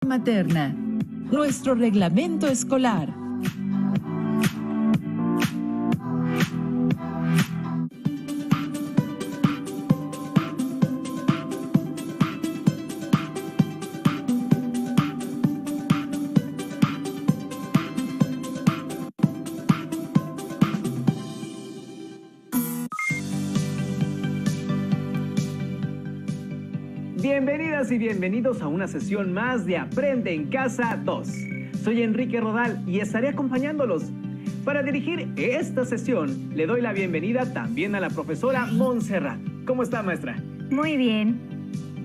Materna, nuestro reglamento escolar. Bienvenidas y bienvenidos a una sesión más de Aprende en Casa 2. Soy Enrique Rodal y estaré acompañándolos. Para dirigir esta sesión, le doy la bienvenida también a la profesora Montserrat. ¿Cómo está, maestra? Muy bien.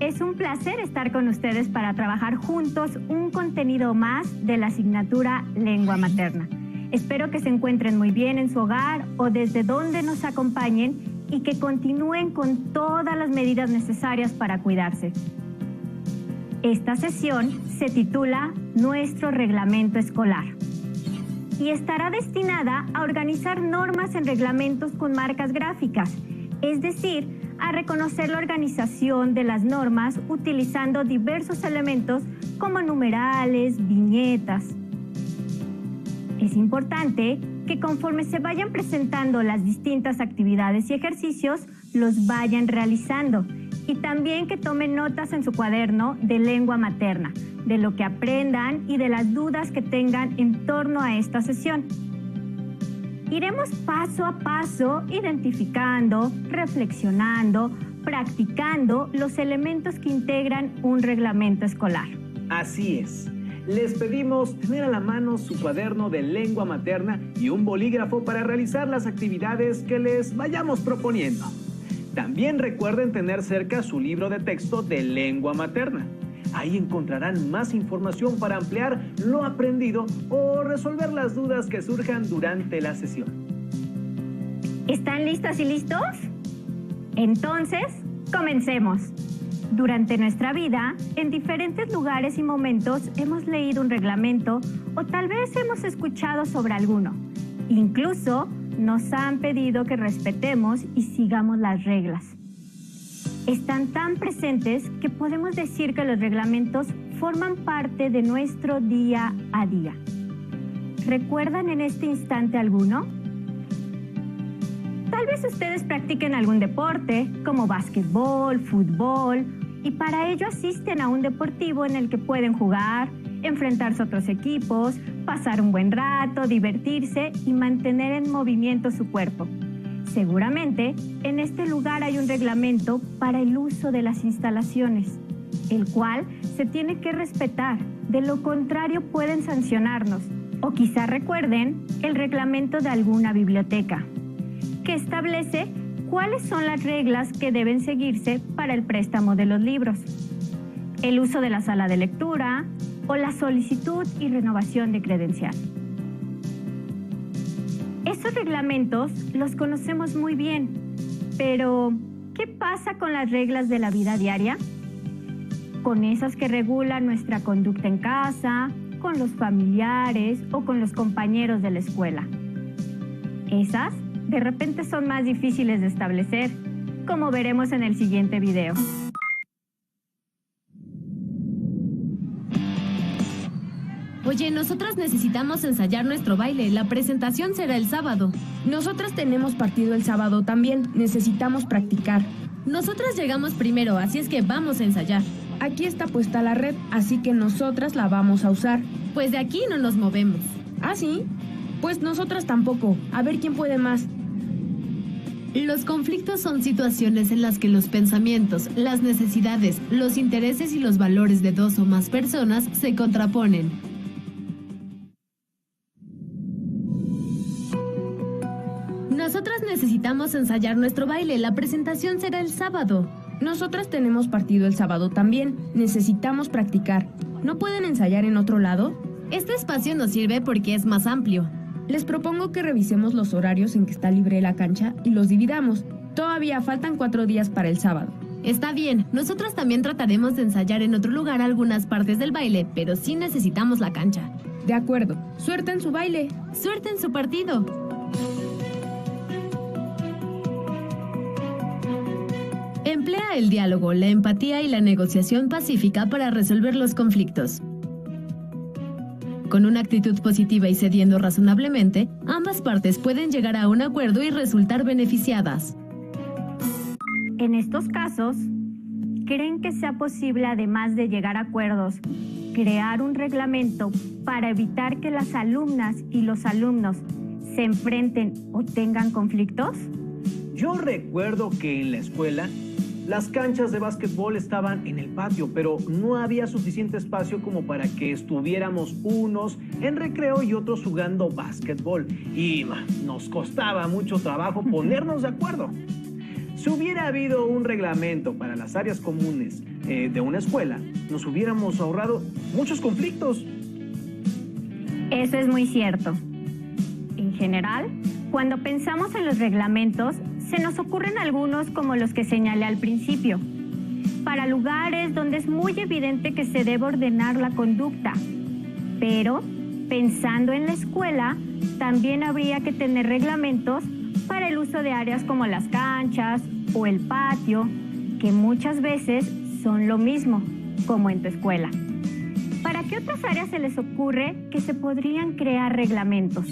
Es un placer estar con ustedes para trabajar juntos un contenido más de la asignatura Lengua Materna. Espero que se encuentren muy bien en su hogar o desde donde nos acompañen y que continúen con todas las medidas necesarias para cuidarse. Esta sesión se titula Nuestro Reglamento Escolar y estará destinada a organizar normas en reglamentos con marcas gráficas, es decir, a reconocer la organización de las normas utilizando diversos elementos como numerales, viñetas. Es importante que conforme se vayan presentando las distintas actividades y ejercicios, los vayan realizando y también que tomen notas en su cuaderno de lengua materna, de lo que aprendan y de las dudas que tengan en torno a esta sesión. Iremos paso a paso identificando, reflexionando, practicando los elementos que integran un reglamento escolar. Así es. Les pedimos tener a la mano su cuaderno de lengua materna y un bolígrafo para realizar las actividades que les vayamos proponiendo. También recuerden tener cerca su libro de texto de lengua materna. Ahí encontrarán más información para ampliar lo aprendido o resolver las dudas que surjan durante la sesión. ¿Están listas y listos? Entonces, comencemos. Durante nuestra vida, en diferentes lugares y momentos hemos leído un reglamento o tal vez hemos escuchado sobre alguno. Incluso nos han pedido que respetemos y sigamos las reglas. Están tan presentes que podemos decir que los reglamentos forman parte de nuestro día a día. ¿Recuerdan en este instante alguno? Tal vez ustedes practiquen algún deporte como básquetbol, fútbol, y para ello asisten a un deportivo en el que pueden jugar, enfrentarse a otros equipos, pasar un buen rato, divertirse y mantener en movimiento su cuerpo. Seguramente, en este lugar hay un reglamento para el uso de las instalaciones, el cual se tiene que respetar, de lo contrario pueden sancionarnos. O quizá recuerden el reglamento de alguna biblioteca, que establece cuáles son las reglas que deben seguirse para el préstamo de los libros, el uso de la sala de lectura o la solicitud y renovación de credencial. Estos reglamentos los conocemos muy bien, pero ¿qué pasa con las reglas de la vida diaria? Con esas que regulan nuestra conducta en casa, con los familiares o con los compañeros de la escuela. Esas de repente son más difíciles de establecer, como veremos en el siguiente video. Oye, nosotras necesitamos ensayar nuestro baile. La presentación será el sábado. Nosotras tenemos partido el sábado también. Necesitamos practicar. Nosotras llegamos primero, así es que vamos a ensayar. Aquí está puesta la red, así que nosotras la vamos a usar. Pues de aquí no nos movemos. ¿Ah, sí? Pues nosotras tampoco. A ver quién puede más. Los conflictos son situaciones en las que los pensamientos, las necesidades, los intereses y los valores de dos o más personas se contraponen. Nosotras necesitamos ensayar nuestro baile. La presentación será el sábado. Nosotras tenemos partido el sábado también. Necesitamos practicar. ¿No pueden ensayar en otro lado? Este espacio nos sirve porque es más amplio. Les propongo que revisemos los horarios en que está libre la cancha y los dividamos. Todavía faltan 4 días para el sábado. Está bien, nosotros también trataremos de ensayar en otro lugar algunas partes del baile, pero sí necesitamos la cancha. De acuerdo. Suerte en su baile. Suerte en su partido. Emplea el diálogo, la empatía y la negociación pacífica para resolver los conflictos. Con una actitud positiva y cediendo razonablemente, ambas partes pueden llegar a un acuerdo y resultar beneficiadas. En estos casos, ¿creen que sea posible, además de llegar a acuerdos, crear un reglamento para evitar que las alumnas y los alumnos se enfrenten o tengan conflictos? Yo recuerdo que en la escuela las canchas de básquetbol estaban en el patio, pero no había suficiente espacio como para que estuviéramos unos en recreo y otros jugando básquetbol. Y nos costaba mucho trabajo ponernos de acuerdo. Si hubiera habido un reglamento para las áreas comunes de una escuela, nos hubiéramos ahorrado muchos conflictos. Eso es muy cierto. En general, cuando pensamos en los reglamentos, se nos ocurren algunos como los que señalé al principio, para lugares donde es muy evidente que se debe ordenar la conducta. Pero, pensando en la escuela, también habría que tener reglamentos para el uso de áreas como las canchas o el patio, que muchas veces son lo mismo, como en tu escuela. ¿Para qué otras áreas se les ocurre que se podrían crear reglamentos?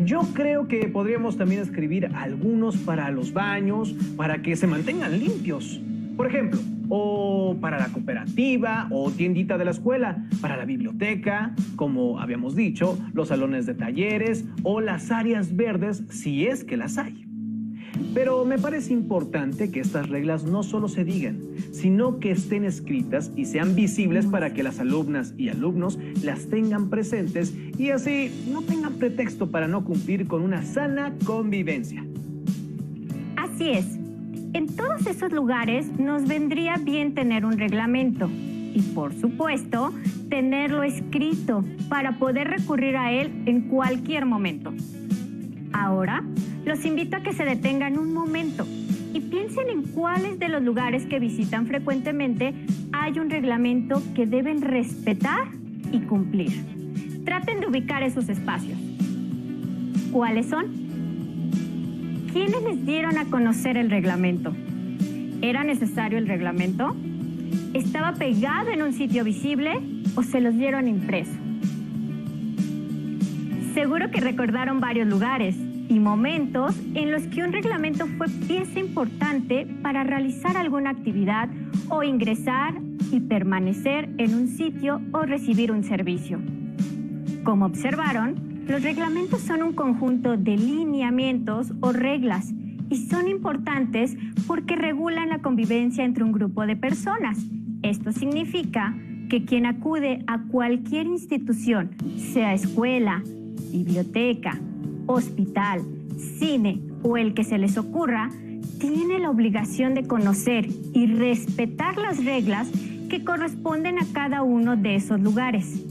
Yo creo que podríamos también escribir algunos para los baños, para que se mantengan limpios. Por ejemplo, o para la cooperativa o tiendita de la escuela, para la biblioteca, como habíamos dicho, los salones de talleres o las áreas verdes, si es que las hay. Pero me parece importante que estas reglas no solo se digan, sino que estén escritas y sean visibles para que las alumnas y alumnos las tengan presentes y así no tengan pretexto para no cumplir con una sana convivencia. Así es. En todos esos lugares nos vendría bien tener un reglamento y, por supuesto, tenerlo escrito para poder recurrir a él en cualquier momento. Ahora, los invito a que se detengan un momento y piensen en cuáles de los lugares que visitan frecuentemente hay un reglamento que deben respetar y cumplir. Traten de ubicar esos espacios. ¿Cuáles son? ¿Quiénes les dieron a conocer el reglamento? ¿Era necesario el reglamento? ¿Estaba pegado en un sitio visible o se los dieron impreso? Seguro que recordaron varios lugares y momentos en los que un reglamento fue pieza importante para realizar alguna actividad o ingresar y permanecer en un sitio o recibir un servicio. Como observaron, los reglamentos son un conjunto de lineamientos o reglas y son importantes porque regulan la convivencia entre un grupo de personas. Esto significa que quien acude a cualquier institución, sea escuela, biblioteca, hospital, cine o el que se les ocurra, tiene la obligación de conocer y respetar las reglas que corresponden a cada uno de esos lugares.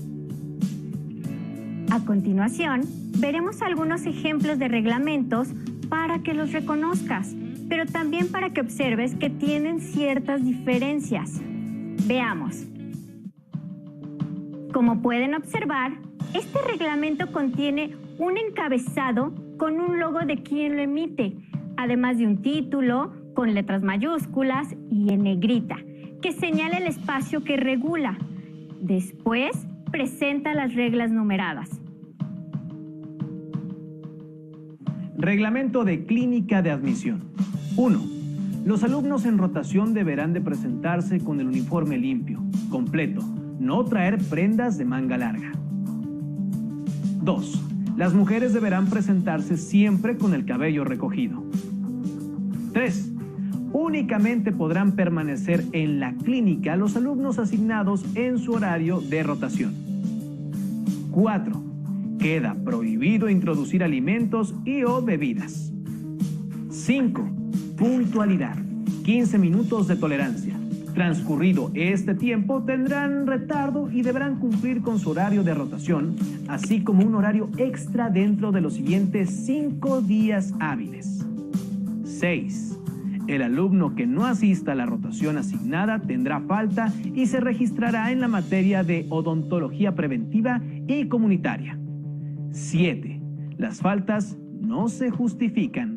A continuación, veremos algunos ejemplos de reglamentos para que los reconozcas, pero también para que observes que tienen ciertas diferencias. Veamos. Como pueden observar, este reglamento contiene un encabezado con un logo de quien lo emite, además de un título con letras mayúsculas y en negrita, que señala el espacio que regula. Después, presenta las reglas numeradas. Reglamento de clínica de admisión. 1. Los alumnos en rotación deberán de presentarse con el uniforme limpio, completo, no traer prendas de manga larga. 2. Las mujeres deberán presentarse siempre con el cabello recogido. 3. Únicamente podrán permanecer en la clínica los alumnos asignados en su horario de rotación. 4. Queda prohibido introducir alimentos y o bebidas. 5. Puntualidad. 15 minutos de tolerancia. Transcurrido este tiempo, tendrán retardo y deberán cumplir con su horario de rotación, así como un horario extra dentro de los siguientes 5 días hábiles. 6. El alumno que no asista a la rotación asignada tendrá falta y se registrará en la materia de odontología preventiva y comunitaria. 7. Las faltas no se justifican.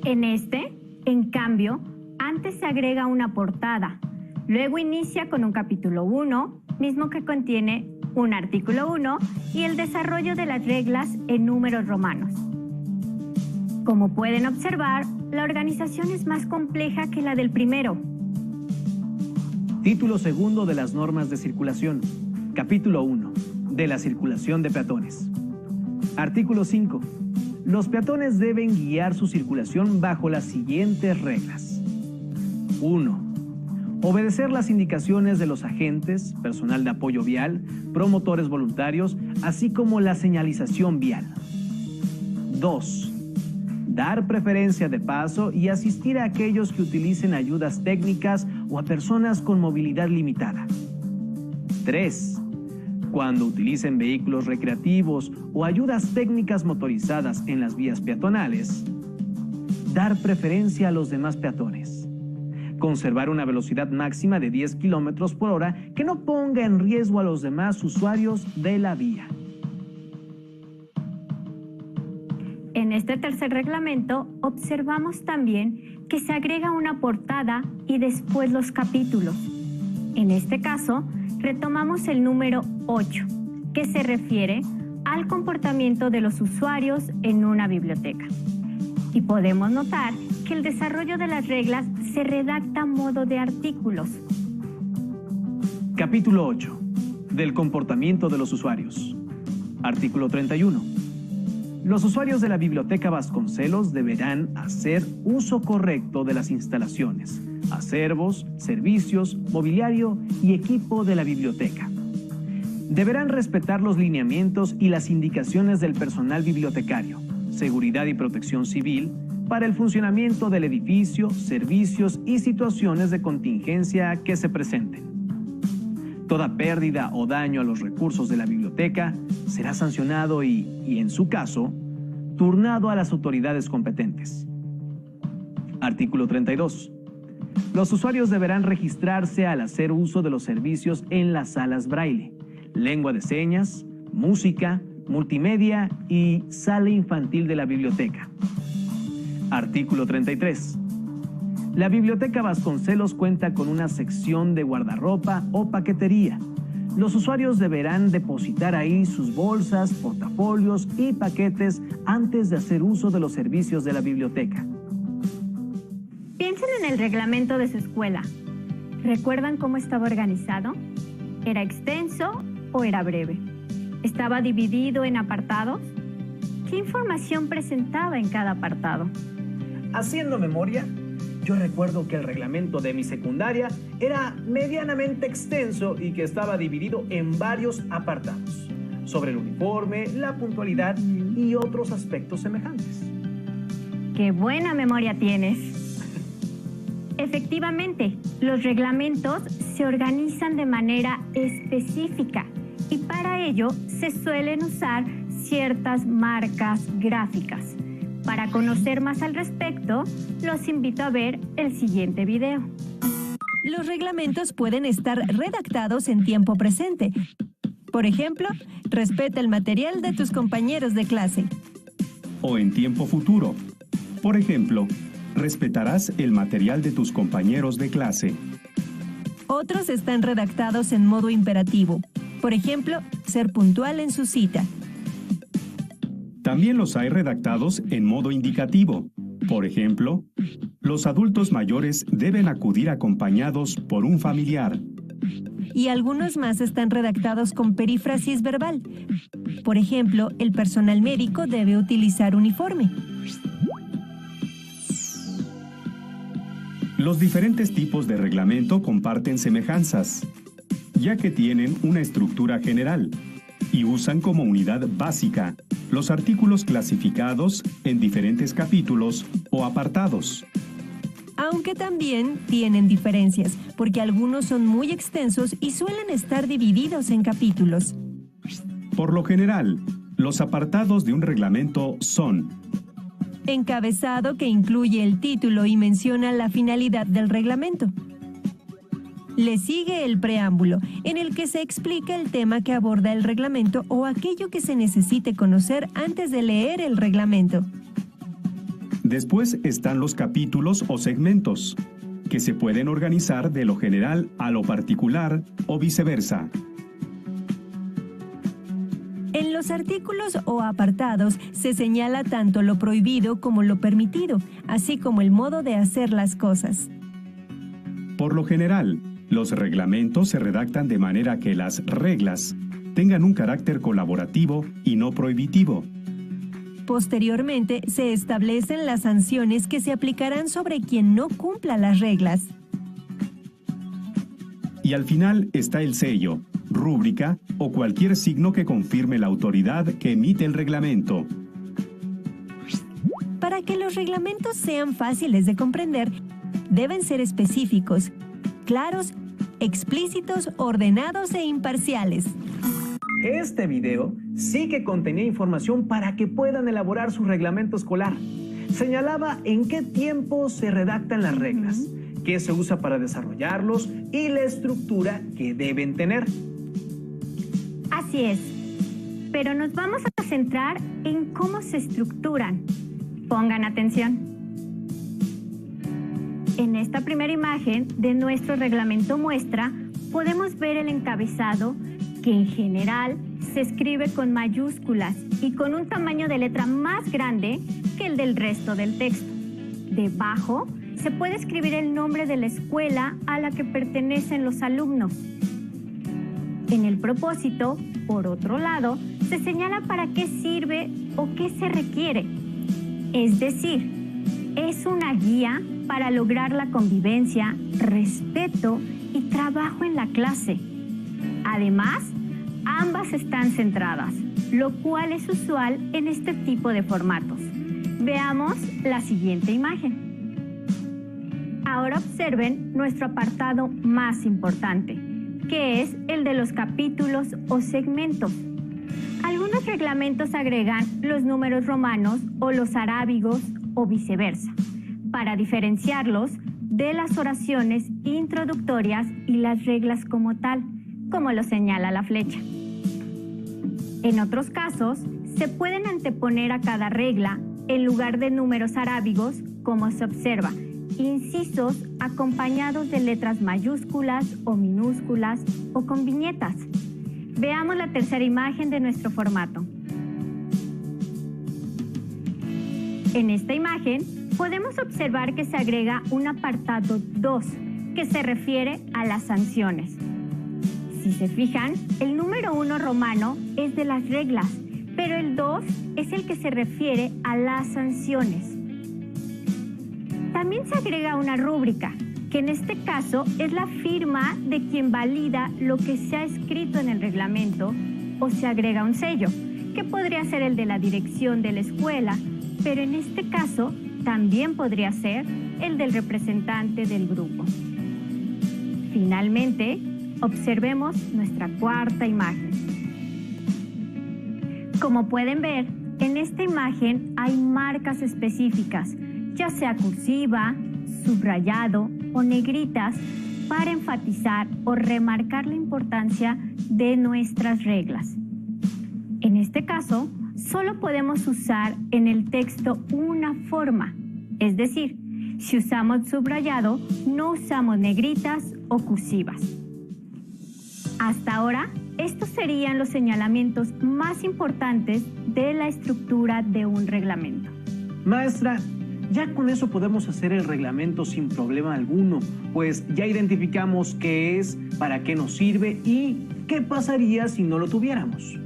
En cambio, antes se agrega una portada Luego inicia con un capítulo 1, mismo que contiene un artículo 1 y el desarrollo de las reglas en números romanos. Como pueden observar, la organización es más compleja que la del primero. Título segundo de las normas de circulación. Capítulo 1. De la circulación de peatones. Artículo 5. Los peatones deben guiar su circulación bajo las siguientes reglas. 1. Obedecer las indicaciones de los agentes, personal de apoyo vial, promotores voluntarios, así como la señalización vial. 2. Dar preferencia de paso y asistir a aquellos que utilicen ayudas técnicas o a personas con movilidad limitada. 3. Cuando utilicen vehículos recreativos o ayudas técnicas motorizadas en las vías peatonales, dar preferencia a los demás peatones. Conservar una velocidad máxima de 10 km por hora que no ponga en riesgo a los demás usuarios de la vía. En este tercer reglamento observamos también que se agrega una portada y después los capítulos. En este caso, retomamos el número 8, que se refiere al comportamiento de los usuarios en una biblioteca. Y podemos notar que el desarrollo de las reglas se redacta a modo de artículos. Capítulo 8. Del comportamiento de los usuarios. Artículo 31. Los usuarios de la Biblioteca Vasconcelos deberán hacer uso correcto de las instalaciones, acervos, servicios, mobiliario y equipo de la biblioteca. Deberán respetar los lineamientos y las indicaciones del personal bibliotecario, seguridad y protección civil, para el funcionamiento del edificio, servicios y situaciones de contingencia que se presenten. Toda pérdida o daño a los recursos de la biblioteca será sancionado y, en su caso, turnado a las autoridades competentes. Artículo 32. Los usuarios deberán registrarse al hacer uso de los servicios en las salas braille, lengua de señas, música, multimedia y sala infantil de la biblioteca. Artículo 33. La Biblioteca Vasconcelos cuenta con una sección de guardarropa o paquetería. Los usuarios deberán depositar ahí sus bolsas, portafolios y paquetes antes de hacer uso de los servicios de la biblioteca. Piensen en el reglamento de su escuela. ¿Recuerdan cómo estaba organizado? ¿Era extenso o era breve? ¿Estaba dividido en apartados? ¿Qué información presentaba en cada apartado? Haciendo memoria, yo recuerdo que el reglamento de mi secundaria era medianamente extenso y que estaba dividido en varios apartados, sobre el uniforme, la puntualidad y otros aspectos semejantes. ¡Qué buena memoria tienes! Efectivamente, los reglamentos se organizan de manera específica y para ello se suelen usar ciertas marcas gráficas. Para conocer más al respecto, los invito a ver el siguiente video. Los reglamentos pueden estar redactados en tiempo presente. Por ejemplo, respeta el material de tus compañeros de clase. O en tiempo futuro. Por ejemplo, respetarás el material de tus compañeros de clase. Otros están redactados en modo imperativo. Por ejemplo, ser puntual en su cita. También los hay redactados en modo indicativo. Por ejemplo, los adultos mayores deben acudir acompañados por un familiar. Y algunos más están redactados con perífrasis verbal. Por ejemplo, el personal médico debe utilizar uniforme. Los diferentes tipos de reglamento comparten semejanzas, ya que tienen una estructura general y usan como unidad básica los artículos clasificados en diferentes capítulos o apartados. Aunque también tienen diferencias, porque algunos son muy extensos y suelen estar divididos en capítulos. Por lo general, los apartados de un reglamento son: encabezado, que incluye el título y menciona la finalidad del reglamento. Le sigue el preámbulo, en el que se explica el tema que aborda el reglamento o aquello que se necesite conocer antes de leer el reglamento. Después están los capítulos o segmentos, que que se pueden organizar de lo general a lo particular o viceversa. En los artículos o apartados se señala tanto lo prohibido como lo permitido, así como el modo de hacer las cosas. Por lo general, los reglamentos se redactan de manera que las reglas tengan un carácter colaborativo y no prohibitivo. Posteriormente, se establecen las sanciones que se aplicarán sobre quien no cumpla las reglas. Y al final está el sello, rúbrica o cualquier signo que confirme la autoridad que emite el reglamento. Para que los reglamentos sean fáciles de comprender, deben ser específicos, claros, explícitos, ordenados e imparciales. Este video sí que contenía información para que puedan elaborar su reglamento escolar. Señalaba en qué tiempo se redactan las reglas, qué se usa para desarrollarlos y la estructura que deben tener. Así es, pero nos vamos a centrar en cómo se estructuran. Pongan atención. En esta primera imagen de nuestro reglamento muestra, podemos ver el encabezado que en general se escribe con mayúsculas y con un tamaño de letra más grande que el del resto del texto. Debajo se puede escribir el nombre de la escuela a la que pertenecen los alumnos. En el propósito, por otro lado, se señala para qué sirve o qué se requiere. Es decir, es una guía para lograr la convivencia, respeto y trabajo en la clase. Además, ambas están centradas, lo cual es usual en este tipo de formatos. Veamos la siguiente imagen. Ahora observen nuestro apartado más importante, que es el de los capítulos o segmentos. Algunos reglamentos agregan los números romanos o los arábigos o viceversa, para diferenciarlos de las oraciones introductorias y las reglas como tal, como lo señala la flecha. En otros casos, se pueden anteponer a cada regla, en lugar de números arábigos, como se observa, incisos acompañados de letras mayúsculas o minúsculas o con viñetas. Veamos la tercera imagen de nuestro formato. En esta imagen podemos observar que se agrega un apartado 2 que se refiere a las sanciones. Si se fijan, el número 1 romano es de las reglas, pero el 2 es el que se refiere a las sanciones. También se agrega una rúbrica, que en este caso es la firma de quien valida lo que se ha escrito en el reglamento, o se agrega un sello, que podría ser el de la dirección de la escuela, pero en este caso también podría ser el del representante del grupo. Finalmente, observemos nuestra cuarta imagen. Como pueden ver, en esta imagen hay marcas específicas, ya sea cursiva, subrayado o negritas, para enfatizar o remarcar la importancia de nuestras reglas. En este caso, solo podemos usar en el texto una forma, es decir, si usamos subrayado, no usamos negritas o cursivas. Hasta ahora, estos serían los señalamientos más importantes de la estructura de un reglamento. Maestra, ya con eso podemos hacer el reglamento sin problema alguno, pues ya identificamos qué es, para qué nos sirve y qué pasaría si no lo tuviéramos.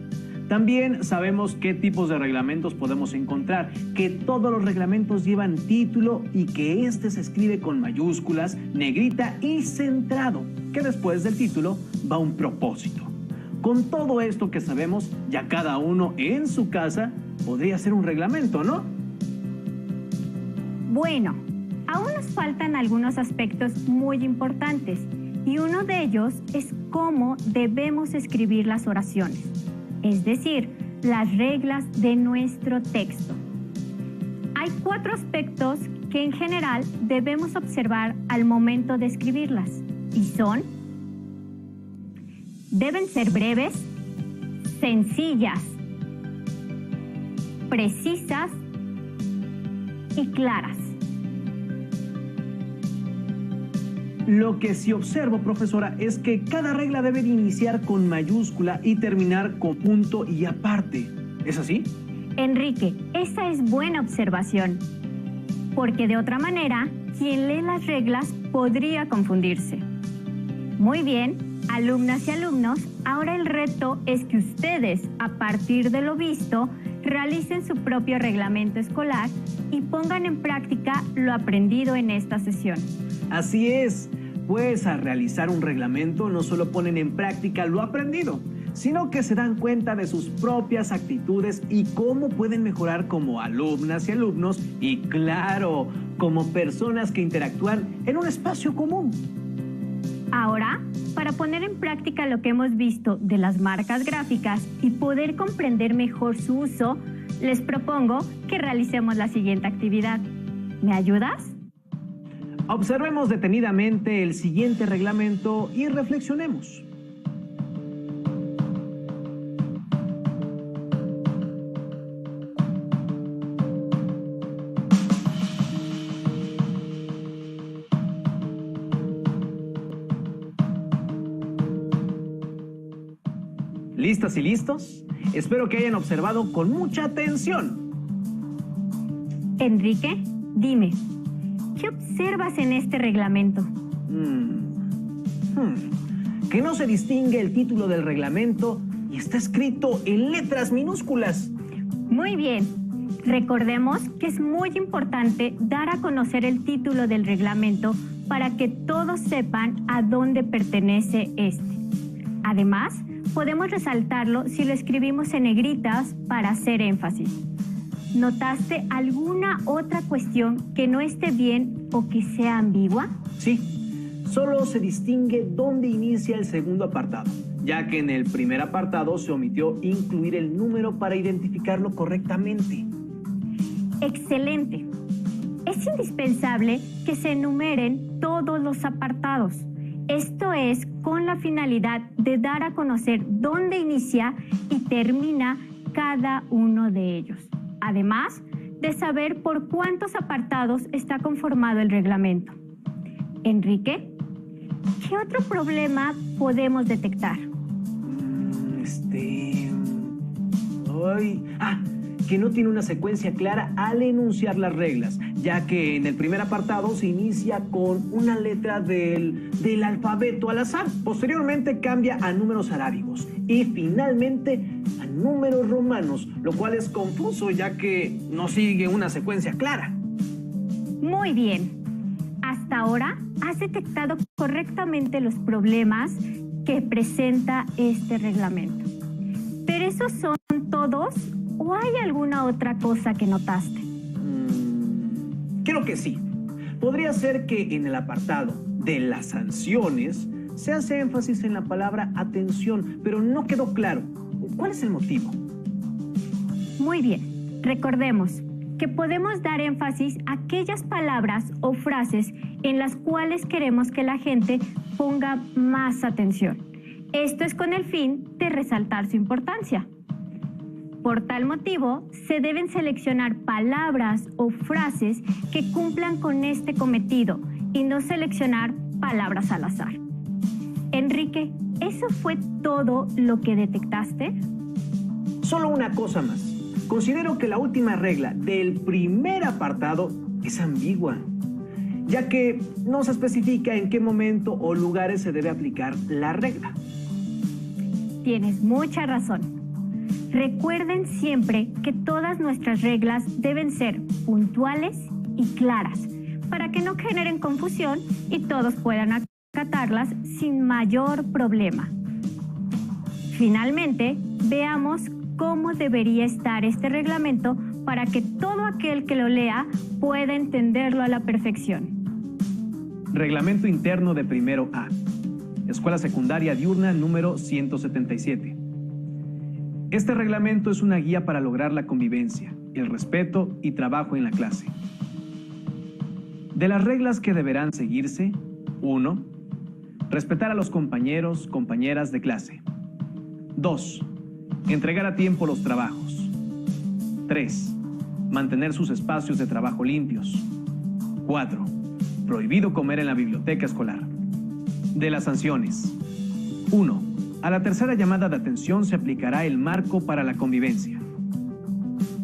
También sabemos qué tipos de reglamentos podemos encontrar, que todos los reglamentos llevan título y que este se escribe con mayúsculas, negrita y centrado, que después del título va un propósito. Con todo esto que sabemos, ya cada uno en su casa podría hacer un reglamento, ¿no? Bueno, aún nos faltan algunos aspectos muy importantes y uno de ellos es cómo debemos escribir las oraciones, es decir, las reglas de nuestro texto. Hay 4 aspectos que en general debemos observar al momento de escribirlas y son: deben ser breves, sencillas, precisas y claras. Lo que sí observo, profesora, es que cada regla debe de iniciar con mayúscula y terminar con punto y aparte. ¿Es así? Enrique, esa es buena observación, porque de otra manera, quien lee las reglas podría confundirse. Muy bien, alumnas y alumnos, ahora el reto es que ustedes, a partir de lo visto, realicen su propio reglamento escolar y pongan en práctica lo aprendido en esta sesión. Así es, pues al realizar un reglamento no solo ponen en práctica lo aprendido, sino que se dan cuenta de sus propias actitudes y cómo pueden mejorar como alumnas y alumnos y, claro, como personas que interactúan en un espacio común. Ahora, para poner en práctica lo que hemos visto de las marcas gráficas y poder comprender mejor su uso, les propongo que realicemos la siguiente actividad. ¿Me ayudas? Observemos detenidamente el siguiente reglamento y reflexionemos. ¿Listas y listos? Espero que hayan observado con mucha atención. Enrique, dime, ¿qué observas en este reglamento? Que no se distingue el título del reglamento y está escrito en letras minúsculas. Muy bien. Recordemos que es muy importante dar a conocer el título del reglamento para que todos sepan a dónde pertenece este. Además, podemos resaltarlo si lo escribimos en negritas para hacer énfasis. ¿Notaste alguna otra cuestión que no esté bien o que sea ambigua? Sí, solo se distingue dónde inicia el segundo apartado, ya que en el primer apartado se omitió incluir el número para identificarlo correctamente. Excelente. Es indispensable que se enumeren todos los apartados. Esto es con la finalidad de dar a conocer dónde inicia y termina cada uno de ellos. Además de saber por cuántos apartados está conformado el reglamento. Enrique, ¿qué otro problema podemos detectar? Que no tiene una secuencia clara al enunciar las reglas, ya que en el primer apartado se inicia con una letra del alfabeto al azar, posteriormente cambia a números arábigos y finalmente a números romanos, lo cual es confuso ya que no sigue una secuencia clara. Muy bien. Hasta ahora has detectado correctamente los problemas que presenta este reglamento. ¿Pero esos son todos o hay alguna otra cosa que notaste? Creo que sí. Podría ser que en el apartado de las sanciones se hace énfasis en la palabra atención, pero no quedó claro. ¿Cuál es el motivo? Muy bien. Recordemos que podemos dar énfasis a aquellas palabras o frases en las cuales queremos que la gente ponga más atención. Esto es con el fin de resaltar su importancia. Por tal motivo, se deben seleccionar palabras o frases que cumplan con este cometido y no seleccionar palabras al azar. Enrique, ¿eso fue todo lo que detectaste? Solo una cosa más. Considero que la última regla del primer apartado es ambigua, ya que no se especifica en qué momento o lugares se debe aplicar la regla. Tienes mucha razón. Recuerden siempre que todas nuestras reglas deben ser puntuales y claras para que no generen confusión y todos puedan acatarlas sin mayor problema. Finalmente, veamos cómo debería estar este reglamento para que todo aquel que lo lea pueda entenderlo a la perfección. Reglamento interno de primero A. Escuela Secundaria Diurna número 177. Este reglamento es una guía para lograr la convivencia, el respeto y trabajo en la clase. De las reglas que deberán seguirse: 1. Respetar a los compañeros, compañeras de clase. 2. Entregar a tiempo los trabajos. 3. Mantener sus espacios de trabajo limpios. 4. Prohibido comer en la biblioteca escolar. de las sanciones. 1. A la tercera llamada de atención se aplicará el marco para la convivencia.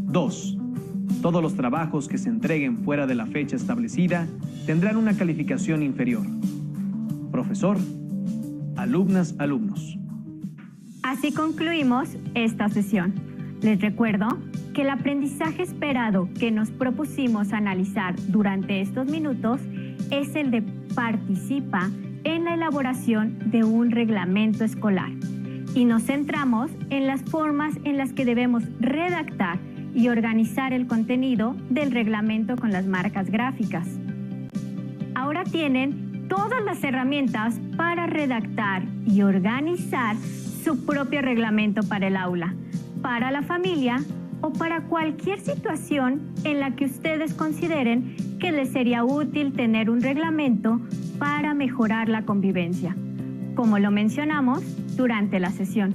2. Todos los trabajos que se entreguen fuera de la fecha establecida tendrán una calificación inferior. Profesor, alumnas, alumnos. Así concluimos esta sesión. Les recuerdo que el aprendizaje esperado que nos propusimos analizar durante estos minutos es el de participa en la elaboración de un reglamento escolar y nos centramos en las formas en las que debemos redactar y organizar el contenido del reglamento con las marcas gráficas. Ahora tienen todas las herramientas para redactar y organizar su propio reglamento para el aula, para la familia o para cualquier situación en la que ustedes consideren que les sería útil tener un reglamento para mejorar la convivencia, como lo mencionamos durante la sesión.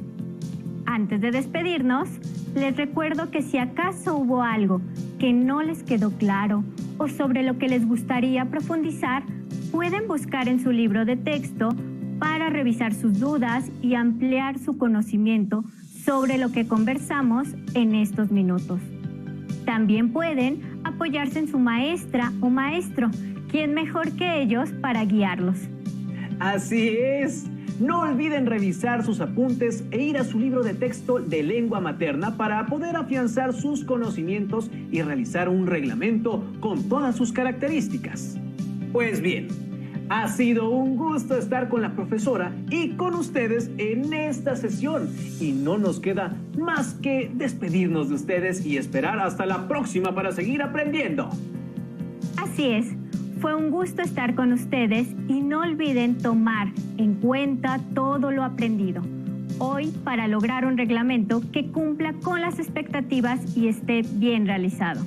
Antes de despedirnos, les recuerdo que si acaso hubo algo que no les quedó claro o sobre lo que les gustaría profundizar, pueden buscar en su libro de texto para revisar sus dudas y ampliar su conocimiento sobre lo que conversamos en estos minutos. También pueden apoyarse en su maestra o maestro, ¿quién mejor que ellos para guiarlos? Así es. No olviden revisar sus apuntes e ir a su libro de texto de lengua materna para poder afianzar sus conocimientos y realizar un reglamento con todas sus características. Pues bien, ha sido un gusto estar con la profesora y con ustedes en esta sesión y no nos queda más que despedirnos de ustedes y esperar hasta la próxima para seguir aprendiendo. Así es, fue un gusto estar con ustedes y no olviden tomar en cuenta todo lo aprendido hoy para lograr un reglamento que cumpla con las expectativas y esté bien realizado.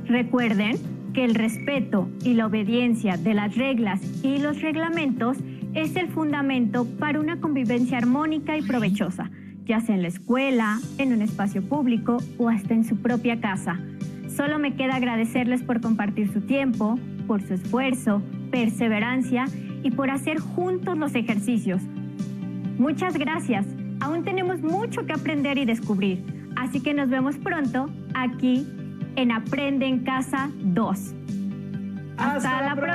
Recuerden que el respeto y la obediencia de las reglas y los reglamentos es el fundamento para una convivencia armónica y provechosa, ya sea en la escuela, en un espacio público o hasta en su propia casa. Solo me queda agradecerles por compartir su tiempo, por su esfuerzo, perseverancia y por hacer juntos los ejercicios. Muchas gracias. Aún tenemos mucho que aprender y descubrir, así que nos vemos pronto aquí en Aprende en Casa 2. Hasta la próxima.